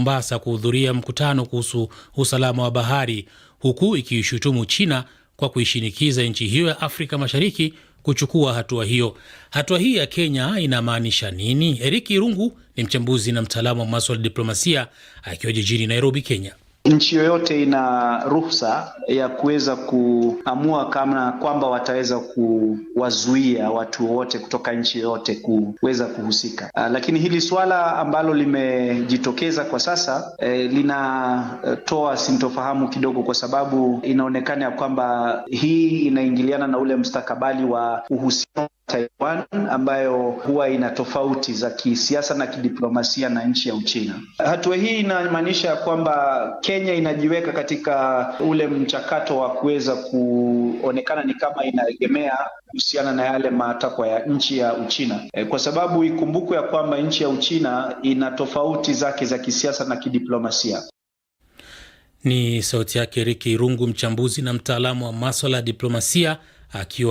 Mombasa kuhudhuria mkutano kuhusu usalama wa bahari, huku ikiishutumu China kwa kuishinikiza nchi hiyo ya Afrika Mashariki kuchukua hatua hiyo. Hatua hii ya Kenya inamaanisha nini? Eric Irungu ni mchambuzi na mtaalamu wa masuala ya diplomasia akiwa jijini Nairobi, Kenya. Nchi yoyote ina ruhusa ya kuweza kuamua kama kwamba wataweza kuwazuia watu wote kutoka nchi yoyote kuweza kuhusika. Lakini hili swala ambalo limejitokeza kwa sasa linatoa sintofahamu kidogo, kwa sababu inaonekana kwamba hii inaingiliana na ule mustakabali wa uhusiano Taiwan ambayo huwa ina tofauti za kisiasa na kidiplomasia na nchi ya Uchina. Hatua hii inamaanisha kwamba Kenya inajiweka katika ule mchakato wa kuweza kuonekana ni kama inaegemea kuhusiana na yale matakwa ya nchi ya Uchina. Kwa sababu ikumbukwe ya kwamba nchi ya Uchina ina tofauti zake za kisiasa na kidiplomasia. Ni sauti yake Eric Irungu, mchambuzi na mtaalamu wa masuala ya diplomasia akiwa